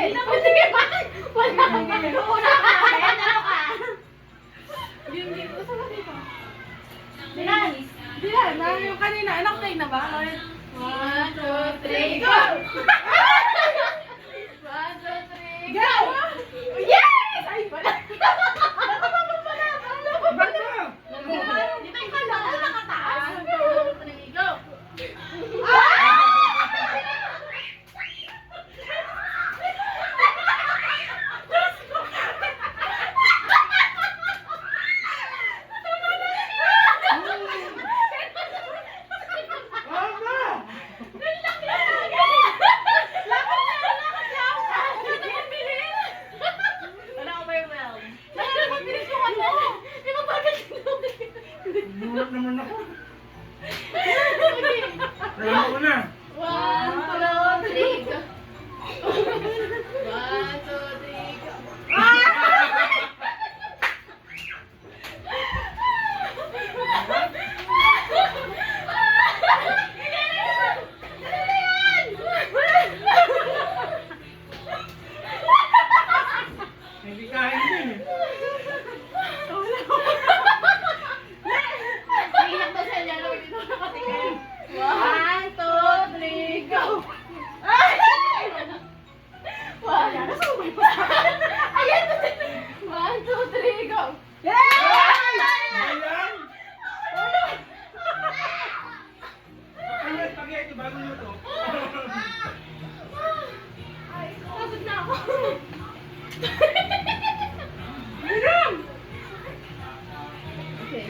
Wala ka ganyan. Una ka namin. Ano ka? Game. Gusto mo dito? Dilan. Diyan, yung kanina. Anak tayo na ba? 1, 2, 3, go! 1, 2, 3, go! Yes! Ay, wala. Nakababa pala. Ba't na? Dito yung kala ko nakataas. 1, 2, 3, go! Wag na! Nulat naman ako. Alam ko na. 1, 2, 3, go! 1, 2, 3, go! Hindi kain din eh. Iiyak na siya niya. Dito nakatingin. 1, 2, 3, go! Wala na sa umay pa. Ayan! 1, 2, 3, go! Ayan! Ay, spaghetti bago luto. Ay, pagod na ako. Okay.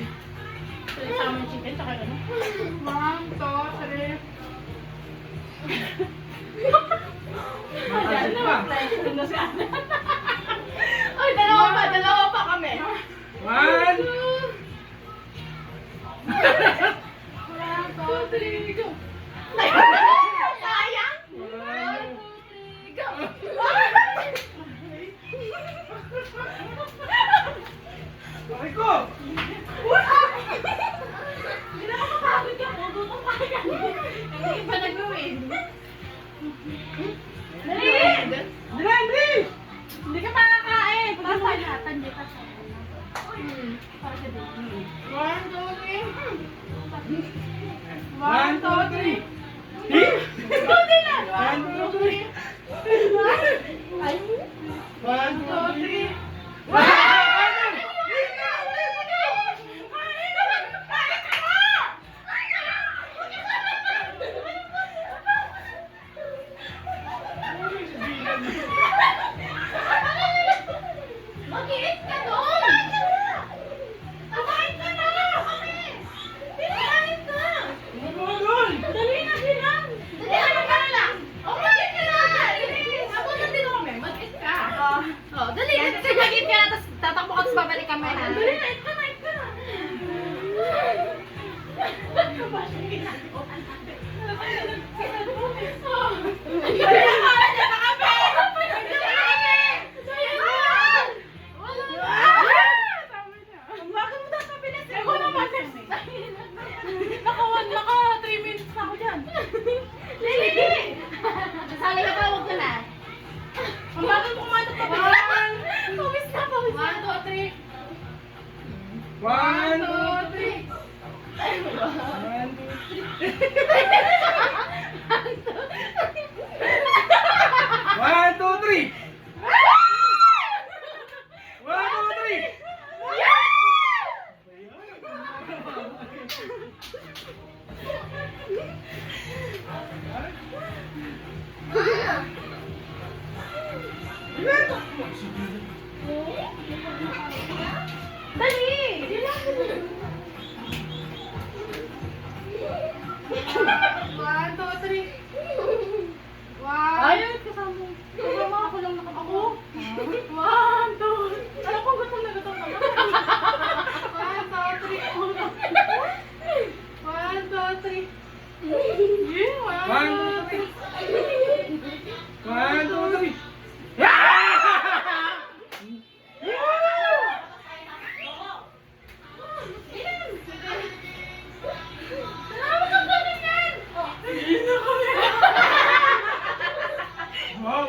So, salmon chicken, tsaka ano? 1, 2, 3. Matasid pa. Ay, dalawa pa kami. 1, 1, 2, 3, go! Sayang! 1, 2, 3, go! Bakit ko? Hindi na ako mapagod ka. Gutom pa ka. Ang iba na gawin. Dali! Dilan, bilis! Hindi ka makakain. Pasay natin dito sa 1, 2, 3. 1, 2, 3. Buti na! 1, 2, 3. Ay! 1, 2, 3. Mag-iit ka doon! Kumain ka na! Kumain ka! Dali na, bilang! Dali, ano ka na lang? O, mag-eat ka na! Ako na din kami, mag-eat ka. O, dali, mag-eat ka na, tapos tatakbo ka, tapos babalik kami, ha? Dali na, eat ka na, eat ka na. Bakit ginagawa natin? Naka 3 minutes na ako dyan. Nasali ka pa, huwag ka na. Ang bagal mo kumatot pa. Pawis na, pawis na. 1, 1, 2, 3. 1, 2, 3. 1, 2, 3. Dali! 1, 2, 3. 1. Ayaw, kasama. Kasama ako lang ako. 1, 2. Alam ko gutom na gutom ka. 1, 2, 3. 1, 2, 3. 1, 2, 3. 1, 2, 3. Wow.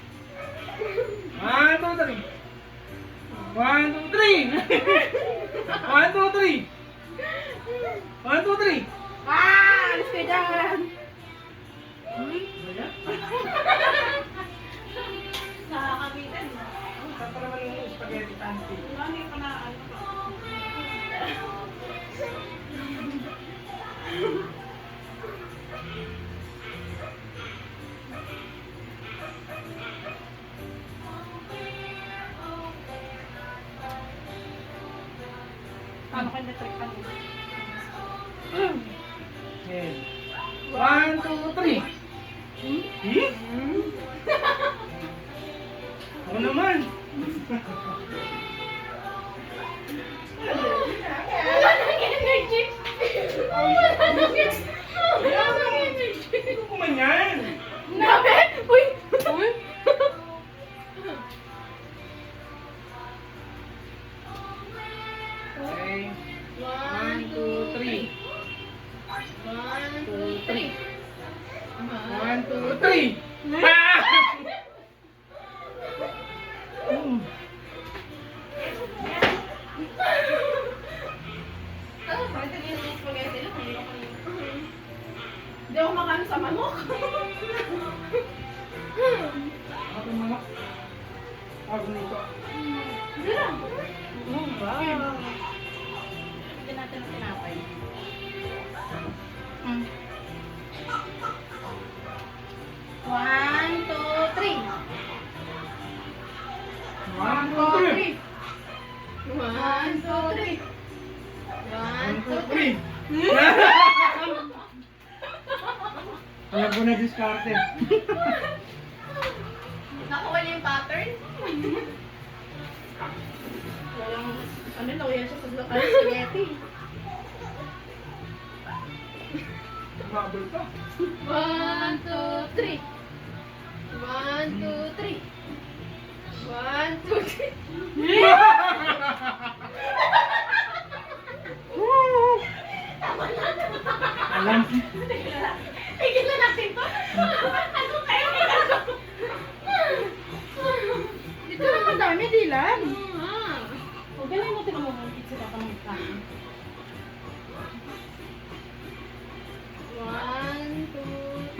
One, two, three. One, two, three. One, two, three. One, two, three. Ah! Alis ka dyan! Nakakamitan na. Saan pa naman yung spaghetti tanti? Hindi pa na ano. Paano kayo na-trick pa nila? Ayan. One, two, three. Ako naman. Wala nang energy! Wala nang energy! Wala nang energy! Ito kuman yan. Nabe! Uy! Uy! Okay. One, two, three. One, two, three. One, two, three. Ah! Ano ba? Ito yung spaghetti lang. Hindi ako kanina. Hindi ako makaano sa manok. Ako naman. Ako nito. Hindi lang. Wow. Hindi natin ang tinapay. One, two, three. One, two, three. One, two, three. One, two, three. Alam ko na diskarte. Nakuha niya yung pattern? Walang, ano, nauyan siya sa lokal spaghetti. Mabel ka. One, two, three. One, two, three. One, two, three. Alam. Tigil na natin to. Ano kayo nagagawa? Ito naman dami, Dylan. Huwag ka lang natin umumungkit sila pa ng kain. One, two,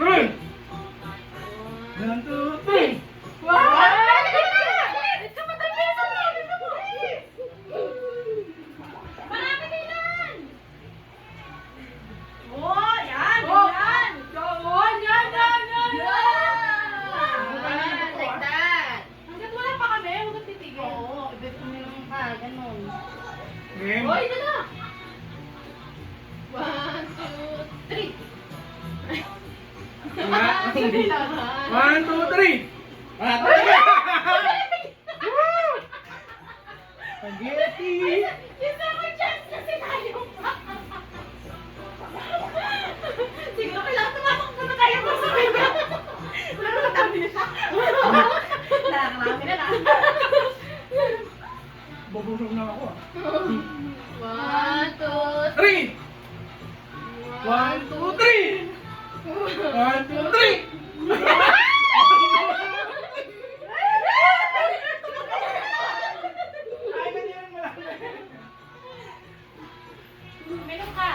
Three. one. One, two, three. Wow! Ito madali sa mga. three. Kailangan. 1, 2, 3. Woo! Spaghetti. Yung second chance kasi tayo pa. Siguro kailangan tumatakbo na tayo pa sa kanya. Pero matabi na siya. Nakakarami na lang. Bubulong na ako. 1, 2, 3. 1, 2, 3. 1, 2, 3. Ay, ganyan mo lang. Minom ka.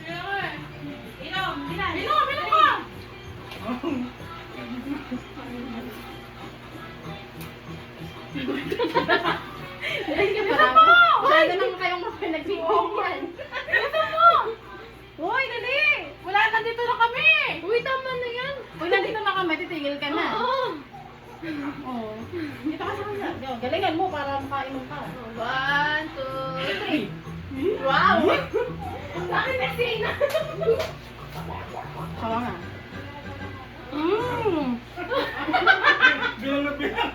Kailangan. Inom. Bilan. Minom ka! Isa Parang, mo! masyado naman kayong pinagbibigyan. Isa mo! Hoy, dali! Wala, nandito na kami! Uy, tama na yan. Uy, nandito na kami, titigil ka na. Oo. Oo. Dito ka sa kanya. Yo, galingan mo para makainom ka. 1, 2, 3. Wow! Ang laki na sina! Sawa nga. Bilang na bilang.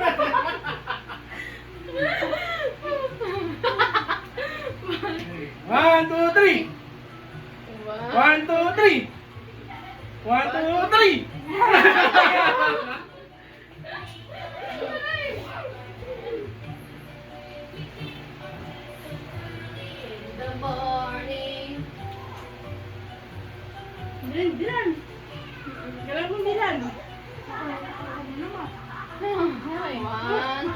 1, 2, 3. 1, 2, 3. 1, 2, 3. In the morning. Bilan, bilan! Galang mo bilan! 1, 2.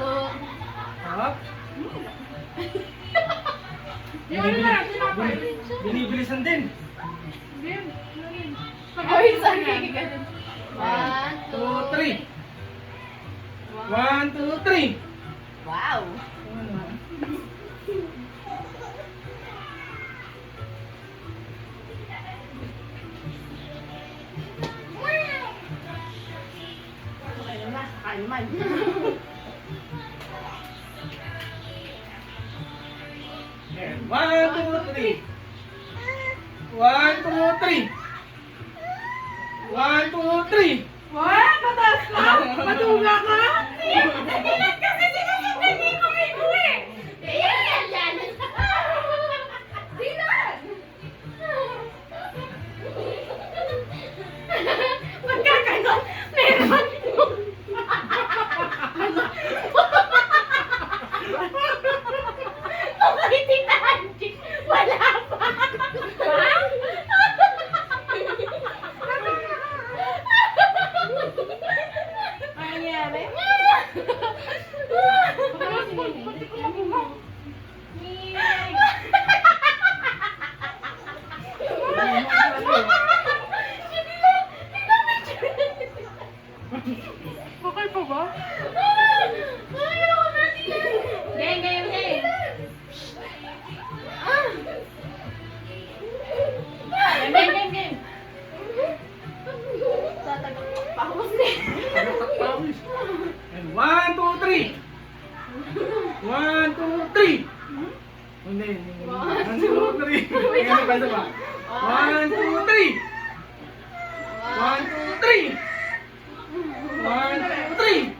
Sarap. Binibilisan din. Uy, sorry. 1, 2, 3. 1, 2, 3. Wow. Okay na, kalman. 1, 2, 3. 1, 2, 3. 1, 2, 3. Wah, mataas ka? Matuga ka? Dahilan kasi sinasundan niya yung kamay ko eh! Yan, yan, yan! Dilan! Magkakanon, meron! Tumiting na Angie! Wala pa! Ano nangyari? Okay pa ba? Game, game, game. Game, game, game, game. Tatagak pahos na. And 1, 2, 3. 1, 2, 3. Hindi, hindi. 1, 2, 3. Ano ba ito ba? 1, 2, 3. 1, 2, 3. 1, 2, 3.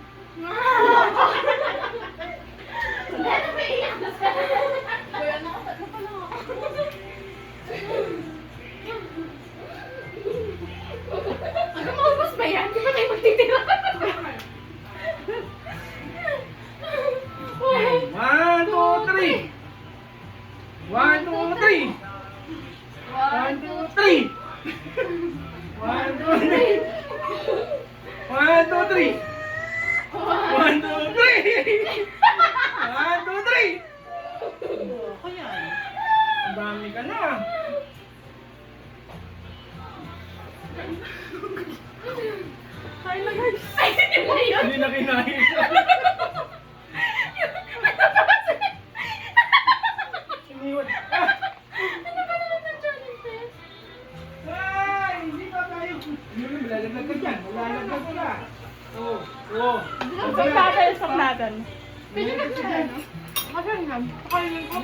Kuya, nakatatlo pa lang ako. Hanggang maubos ba yan? Di ba tayo magtitira? 1, 2, 3. 1, 2, 3. 1, 2, 3. 1, 2, 3. 1, 2, 3. 1, 2, 3. 1, 2, 3. Ako yan. Ang dami ka na. Ay, guys. Ay, hindi mo yun. Hindi na kinain. Iniwan. Ano ba naman ang challenge test? Ay, hindi pa tayo. Malalaglag ka dyan. Malalaglag ka na. Oo. Oo. Ang pagkakayasap natin. Pwede ka dyan. Kasi nga, kakainin ko.